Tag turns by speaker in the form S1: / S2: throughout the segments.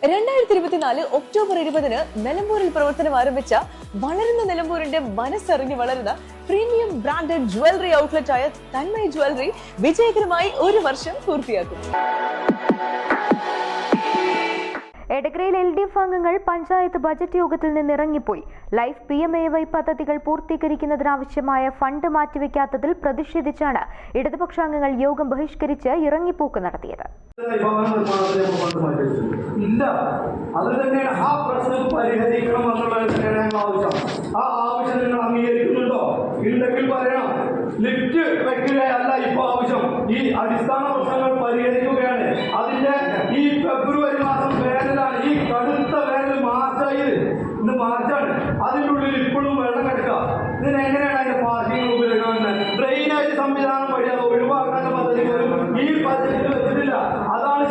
S1: 2024 October 20-ന് നിലമ്പൂരിൽ പ്രവർത്തനം ആരംഭിച്ച വളരുന്ന നിലമ്പൂരിന്റെ മനസ്സറിഞ്ഞ് വളരുന്ന പ്രീമിയം ബ്രാൻഡഡ് ജ്വല്ലറി ഔട്ട്ലെറ്റ് ആയ തന്മയ ജ്വല്ലറി വിജയകരമായി 1 വർഷം പൂർത്തിയാക്കും.
S2: എടക്കരയിൽ LDF അംഗങ്ങൾ പഞ്ചായത്ത് ബജറ്റ് യോഗത്തിൽ നിന്ന് ഇറങ്ങിപ്പോയി. ലൈഫ് PMAY പദ്ധതികൾ പൂർത്തീകരിക്കുന്നതിനാവശ്യമായ ഫണ്ട് മാറ്റിവെക്കാത്തതിൽ പ്രതിഷേധിച്ചാണ് ഇടതുപക്ഷാംഗങ്ങൾ യോഗം ബഹിഷ്കരിച്ച് ഇറങ്ങിപ്പോക്ക് നടത്തിയത്.
S3: ഇല്ല, അത് തന്നെയാണ് ആ പ്രശ്നം പരിഹരിക്കണം എന്നുള്ളത് തന്നെയാണ് ആവശ്യം. ആ ആവശ്യം നിങ്ങൾ അംഗീകരിക്കുന്നുണ്ടോ? ഉണ്ടെങ്കിൽ പറയണം. ലിഫ്റ്റ് വെക്കുകയല്ല ഇപ്പൊ ആവശ്യം, ഈ അടിസ്ഥാന പ്രശ്നങ്ങൾ പരിഹരിക്കുകയാണ്. അതിന്റെ ഈ ഫെബ്രുവരി മാസം വേനലാണ്, ഈ കടുത്ത വേനൽ മാർച്ചായി, ഇന്ന് മാർച്ചാണ്. അതിൻ്റെ ഉള്ളിൽ ഇപ്പോഴും വെള്ളം കിടക്കുക. ഇതിനെങ്ങനെയാണ് അതിന്റെ പാർക്കിംഗ് ഉപയോഗിക്കുന്നത്? ഡ്രെയിനേജ് സംവിധാനം വഴി അത് ഒഴിവാക്കാനുള്ള പദ്ധതി പോലും ഈ പദ്ധതിയിൽ വെച്ചിട്ടില്ല. അതാണ്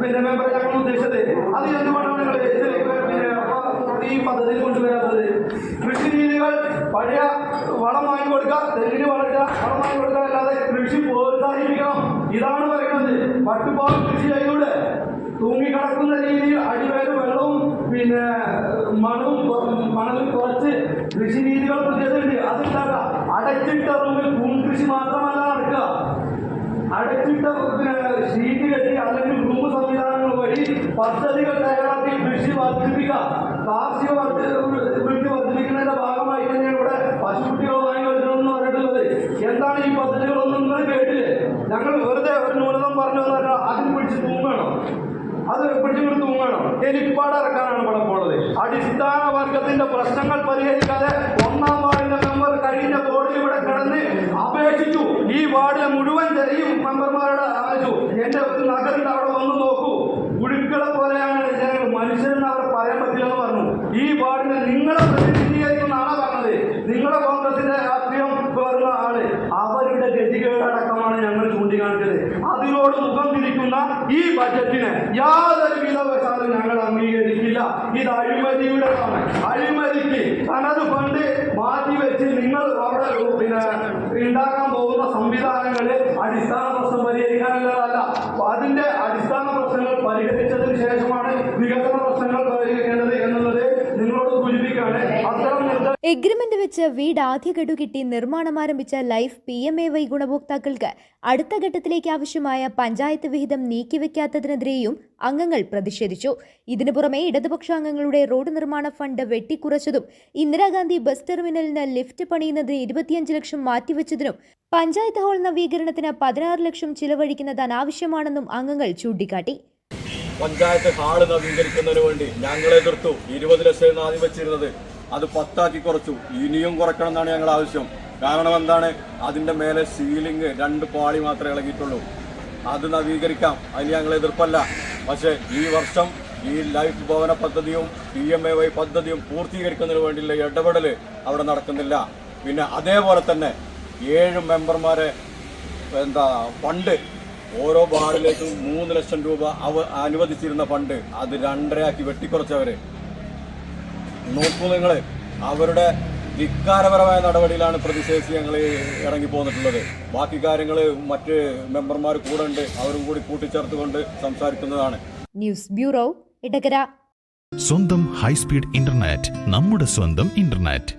S3: പിന്നെ മെമ്പർ ഞങ്ങൾ ഉദ്ദേശിച്ചത്. അത് എന്തുകൊണ്ടാണ് നിങ്ങൾ ഈ പദ്ധതി കൊണ്ടുവരാത്തത്? കൃഷി രീതികൾ പഴയ വളം വാങ്ങി കൊടുക്കുക, തെങ്ങിന് വളരുക, വളം വാങ്ങി കൊടുക്കുക, അല്ലാതെ കൃഷി പ്രോത്സാഹിപ്പിക്കണം. ഇതാണ് പറയുന്നത്. പട്ടുപാൽ കൃഷി ചെയ്തൂടെ? തൂങ്ങിക്കിടക്കുന്ന രീതിയിൽ അടിവേര് വെള്ളവും പിന്നെ മണലും കുറച്ച് കൃഷി രീതികൾ പുതിയതുണ്ട്. അതുണ്ടാക്കുക. അടച്ചിട്ട റൂമിൽ കൃഷി മാത്രമല്ല നടക്കുക. അടച്ചിട്ട ഷീറ്റ് കെട്ടി അല്ലെങ്കിൽ റൂം സംവിധാനങ്ങൾ വഴി പദ്ധതികൾ തയ്യാറാക്കി കൃഷി വർദ്ധിപ്പിക്കുക. കാർഷിക വൃത്തി വർദ്ധിപ്പിക്കുന്നതിന്റെ ഭാഗമായി തന്നെയാണ് ഇവിടെ പശുക്കുട്ടികൾ വാങ്ങി വരുന്നതെന്ന് പറഞ്ഞിട്ടുള്ളത്. എന്താണ് ഈ പദ്ധതികളൊന്നും നിങ്ങൾ കേട്ടില്ലേ? ഞങ്ങൾ വെറുതെ ഒരു ന്യൂനതം പറഞ്ഞു പറഞ്ഞാൽ അതിൽ പിടിച്ച് തൂങ്ങണം. അത് പിടിച്ചുകൊണ്ട് തൂങ്ങണം. ഹെലിപ്പാട് ഇറക്കാനാണ് ഇവിടെ പോണത്. അടിസ്ഥാന വർഗത്തിന്റെ പ്രശ്നങ്ങൾ പരിഹരിക്കാതെ 1-ാം വാർഡിന്റെ മെമ്പർ കഴിഞ്ഞ ബോർഡിൽ ഇവിടെ കിടന്ന് അപേക്ഷിച്ചു. ഈ വാർഡിലെ മുഴുവൻ ഈ മെമ്പർമാരുടെ അയച്ചു. എന്റെ ഒരു നഗറിന്റെ അവിടെ വന്ന് നോക്കൂ, പുഴുക്കളെ പോലെയാണ് ജനങ്ങൾ, മനുഷ്യരെന്ന് അവർ പറയാൻ പറ്റില്ലെന്ന് പറഞ്ഞു. ഈ വാർഡിനെ നിങ്ങളെ പ്രതിനിധീകരിക്കുന്ന ആളെ പറഞ്ഞത്. നിങ്ങളെ കോൺഗ്രസിന്റെ രാഷ്ട്രീയം വരുന്ന ആള്, അവരുടെ ഗതികേടടക്കമാണ് ഞങ്ങൾ ചൂണ്ടിക്കാണിച്ചത്. അതിനോട് മുഖം തിരിക്കുന്ന ഈ ബജറ്റിനെ യാതൊരു വിധവശാലും ഞങ്ങൾ അംഗീകരിക്കില്ല. ഇത് അഴിമതിയുടെ അഴിമതിക്ക് തനത് ഫണ്ട് മാറ്റിവെച്ച് നിങ്ങൾ അവിടെ പിന്നെ ഉണ്ടാക്കാൻ പോകുന്ന സംവിധാനങ്ങള് അടിസ്ഥാന പ്രശ്നം പരിഹരിക്കാനുള്ളതല്ല. അതിന്റെ അടിസ്ഥാന പ്രശ്നങ്ങൾ പരിഹരിച്ചതിന് ശേഷമാണ് വികസന പ്രശ്നങ്ങൾ പരിഹരിക്കേണ്ടത് എന്നുള്ളത് നിങ്ങളോട് സൂചിപ്പിക്കുകയാണ്. അത്തരം
S2: എഗ്രിമെന്റ് വെച്ച് വീട് ആദ്യ ഗഡു കിട്ടി നിർമ്മാണം ആരംഭിച്ച ലൈഫ് PMAY ഗുണഭോക്താക്കൾക്ക് അടുത്ത ഘട്ടത്തിലേക്ക് ആവശ്യമായ പഞ്ചായത്ത് വിഹിതം നീക്കിവെക്കാത്തതിനെതിരെയും അംഗങ്ങൾ പ്രതിഷേധിച്ചു. ഇതിനു പുറമെ ഇടതുപക്ഷാംഗങ്ങളുടെ റോഡ് നിർമ്മാണ ഫണ്ട് വെട്ടിക്കുറച്ചതും ഇന്ദിരാഗാന്ധി ബസ് ടെർമിനലിന് ലിഫ്റ്റ് പണിയുന്നതിന് 25 ലക്ഷം മാറ്റിവെച്ചതിനും പഞ്ചായത്ത് ഹാൾ നവീകരണത്തിന് 16 ലക്ഷം ചിലവഴിക്കുന്നത് അനാവശ്യമാണെന്നും അംഗങ്ങൾ ചൂണ്ടിക്കാട്ടി.
S4: പഞ്ചായത്ത് ഹാള് നവീകരിക്കുന്നതിന് വേണ്ടി ഞങ്ങൾ എതിർത്തു. 20 ലക്ഷം ആദ്യം വെച്ചിരുന്നത് അത് 10 കുറച്ചു. ഇനിയും കുറക്കണം എന്നാണ് ഞങ്ങൾ ആവശ്യം. കാരണം എന്താണ്? അതിന്റെ മേലെ സീലിംഗ് 2 പാളി മാത്രമേ ഇളകിയിട്ടുള്ളൂ. അത് നവീകരിക്കാം, അതിന് ഞങ്ങൾ എതിർപ്പല്ല. പക്ഷേ ഈ വർഷം ഈ ലൈഫ് ഭവന പദ്ധതിയും PMAY പദ്ധതിയും പൂർത്തീകരിക്കുന്നതിന് വേണ്ടിയുള്ള ഇടപെടൽ അവിടെ നടക്കുന്നില്ല. പിന്നെ അതേപോലെ തന്നെ 7 മെമ്പർമാരെ ഫണ്ട് ഓരോ വാർഡിലേക്കും 3 ലക്ഷം രൂപ അനുവദിച്ചിരുന്ന ഫണ്ട് അത് 2.5 വെട്ടിക്കുറച്ചവര്. നോക്കൂ നിങ്ങൾ, അവരുടെ ധിക്കാരപരമായ നടപടിയിലാണ് പ്രതിഷേധിച്ച് ഞങ്ങൾ ഇറങ്ങിപ്പോന്നിട്ടുള്ളത്. ബാക്കി കാര്യങ്ങൾ മറ്റ് മെമ്പർമാർ കൂടെ ഉണ്ട്, അവരും കൂടി കൂട്ടിച്ചേർത്തുകൊണ്ട് സംസാരിക്കുന്നതാണ്.
S2: News bureau, Edakkara.
S5: സ്വന്തം ഹൈസ്പീഡ് ഇന്റർനെറ്റ്, നമ്മുടെ സ്വന്തം ഇന്റർനെറ്റ്.